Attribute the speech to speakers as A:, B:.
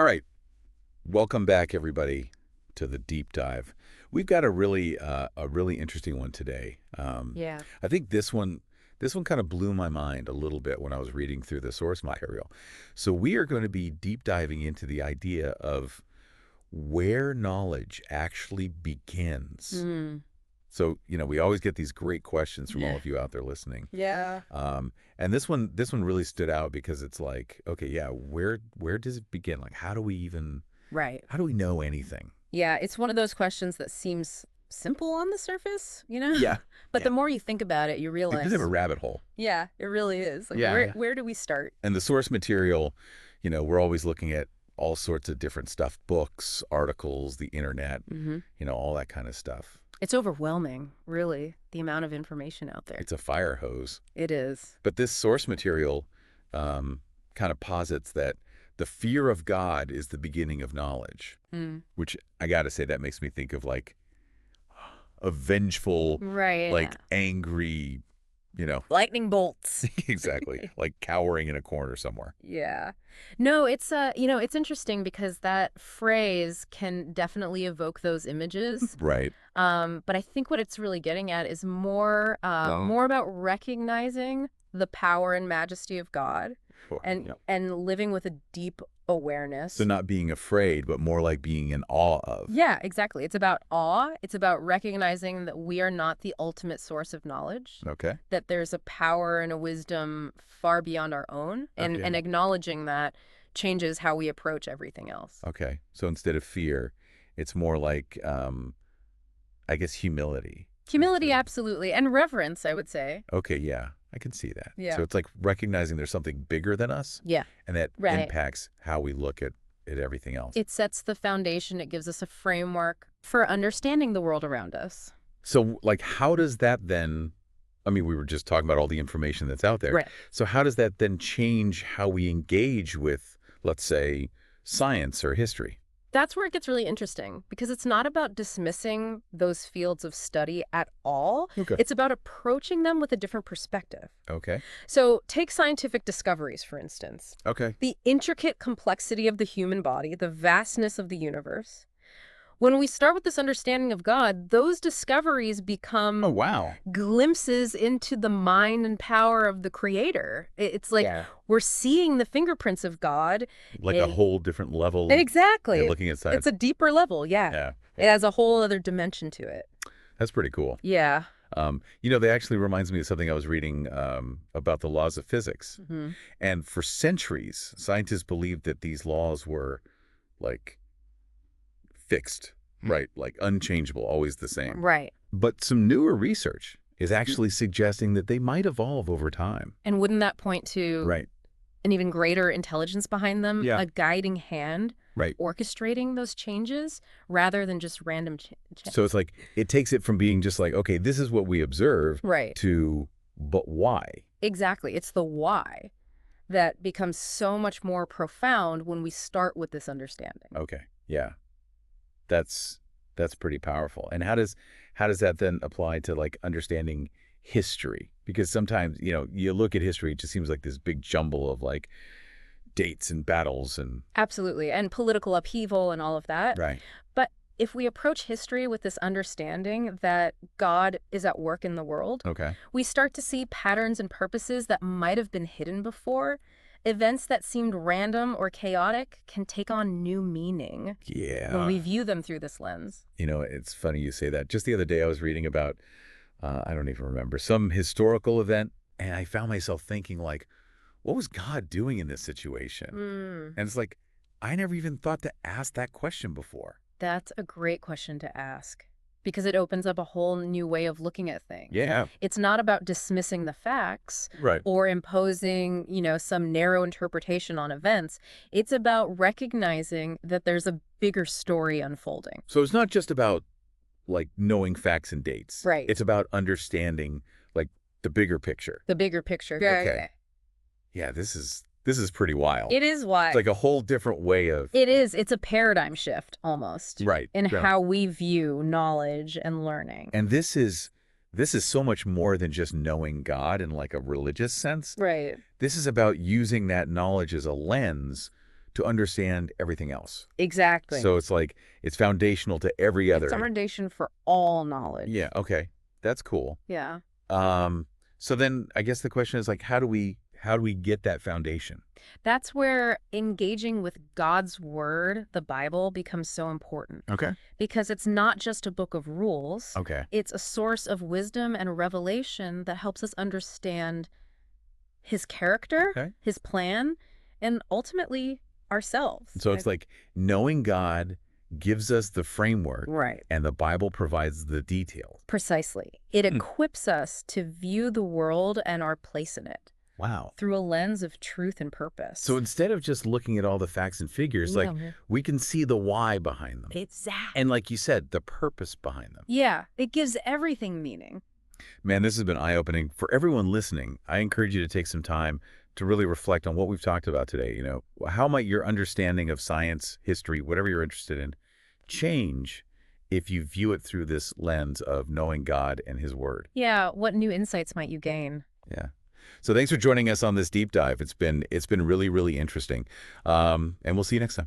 A: All right, welcome back, everybody, to the deep dive. We've got a really interesting one today.
B: Yeah.
A: I think this one kind of blew my mind a little bit when I was reading through the source material. So we are going to be deep diving into the idea of where knowledge actually begins.
B: Mm.
A: So, we always get these great questions from all of you out there listening.
B: Yeah.
A: And this one really stood out because it's like, okay, yeah, where does it begin? Like,
B: Right.
A: how do we know anything?
B: Yeah, it's one of those questions that seems simple on the surface,
A: Yeah.
B: But
A: Yeah.
B: the more you think about it, you
A: It's a bit of a
B: realize,
A: rabbit hole.
B: yeah, it really is. Like,
A: Yeah.
B: where
A: Yeah.
B: where do we start?
A: And the source material, we're always looking at all sorts of different stuff, books, articles, the internet,
B: Hmm.
A: all that kind of stuff.
B: It's overwhelming, really, the amount of information out there.
A: It's a fire hose.
B: It is.
A: But this source material kind of posits that the fear of God is the beginning of knowledge,
B: Mm.
A: which I got to say, that makes me think of like a vengeful,
B: Right.
A: like angry,
B: Lightning bolts.
A: exactly, like cowering in a corner somewhere.
B: Yeah. No, it's interesting because that phrase can definitely evoke those images.
A: Right.
B: But I think what it's really getting at is more
A: No.
B: more about recognizing the power and majesty of God
A: Sure.
B: and
A: Yep.
B: and living with a deep awareness.
A: So not being afraid, but more like being in awe of.
B: Yeah, exactly. It's about awe. It's about recognizing that we are not the ultimate source of knowledge,
A: Okay.
B: that there's a power and a wisdom far beyond our own, and
A: Okay.
B: and acknowledging that changes how we approach everything else.
A: Okay. So instead of fear, it's more like, I guess, humility.
B: Humility, absolutely, and reverence, I would say.
A: Okay, yeah, I can see that.
B: Yeah.
A: So it's like recognizing there's something bigger than us,
B: Yeah.
A: and that
B: Right.
A: impacts how we look at everything else.
B: It sets the foundation. It gives us a framework for understanding the world around us.
A: So, like, how does that then, I mean, we were just talking about all the information that's out there.
B: Right.
A: So how does that then change how we engage with, let's say, science or history?
B: That's where it gets really interesting because it's not about dismissing those fields of study at all.
A: Okay.
B: It's about approaching them with a different perspective.
A: Okay.
B: So take scientific discoveries, for instance.
A: Okay.
B: The intricate complexity of the human body, the vastness of the universe. When we start with this understanding of God, those discoveries become
A: Oh, wow.
B: glimpses into the mind and power of the creator. It's like
A: Yeah.
B: we're seeing the fingerprints of God.
A: Like a whole different level.
B: Exactly.
A: Yeah, looking at science.
B: It's a deeper level, yeah.
A: Yeah.
B: It has a whole other dimension to it.
A: That's pretty cool.
B: Yeah.
A: That actually reminds me of something I was reading about the laws of physics.
B: Hmm.
A: And for centuries, scientists believed that these laws were like fixed, right? Like unchangeable, always the same.
B: Right.
A: But some newer research is actually suggesting that they might evolve over time.
B: And wouldn't that point to
A: Right.
B: an even greater intelligence behind them?
A: Yeah.
B: A guiding hand
A: Right.
B: orchestrating those changes rather than just random change.
A: So it's like it takes it from being just like, okay, this is what we observe
B: Right.
A: to, but why?
B: Exactly. It's the why that becomes so much more profound when we start with this understanding.
A: Okay. Yeah. That's pretty powerful. And how does that then apply to like understanding history? Because sometimes, you look at history, it just seems like this big jumble of like dates and battles and
B: Absolutely. And political upheaval and all of that.
A: right.
B: But if we approach history with this understanding that God is at work in the world,
A: Okay.
B: we start to see patterns and purposes that might have been hidden before. Events that seemed random or chaotic can take on new meaning
A: Yeah.
B: when we view them through this lens.
A: It's funny you say that. Just the other day I was reading about I don't even remember, some historical event, and I found myself thinking like, what was God doing in this situation?
B: Mm,
A: And it's like, I never even thought to ask that question before.
B: that's a great question to ask because it opens up a whole new way of looking at things.
A: Yeah.
B: It's not about dismissing the facts
A: Right.
B: or imposing, some narrow interpretation on events. It's about recognizing that there's a bigger story unfolding.
A: So it's not just about like knowing facts and dates.
B: Right.
A: It's about understanding like the bigger picture.
B: The bigger picture.
A: Okay. Yeah, this is pretty wild.
B: It is why.
A: It's like a whole different way of
B: It is. It's a paradigm shift almost.
A: right
B: In
A: yeah.
B: how we view knowledge and learning.
A: And this is so much more than just knowing God in like a religious sense.
B: Right.
A: This is about using that knowledge as a lens to understand everything else.
B: Exactly.
A: So it's like it's foundational to every
B: It's a
A: other.
B: foundation for all
A: Yeah,
B: knowledge.
A: okay. That's cool.
B: Yeah.
A: Um, so then I guess the question is like, how do we get that foundation?
B: That's where engaging with God's word, the Bible, becomes so important.
A: Okay.
B: Because it's not just a book of rules,
A: Okay.
B: it's a source of wisdom and revelation that helps us understand his character,
A: Okay.
B: his plan, and ultimately ourselves.
A: So it's like knowing God gives us the framework
B: Right.
A: and the Bible provides the details.
B: Precisely. It
A: Hmm.
B: equips us to view the world and our place in it
A: Wow.
B: through a lens of truth and
A: So
B: purpose.
A: instead of just looking at all the facts and figures, like
B: Yeah.
A: we can see the why behind them.
B: Exactly.
A: And like you said, the purpose behind them.
B: Yeah, it gives everything meaning.
A: Man, this has been eye-opening. For everyone listening, I encourage you to take some time to really reflect on what we've talked about today. How might your understanding of science, history, whatever you're interested in, change if you view it through this lens of knowing God and his word?
B: Yeah, what new insights might you gain?
A: Yeah. So thanks for joining us on this deep dive. It's been really, really interesting. And we'll see you next time.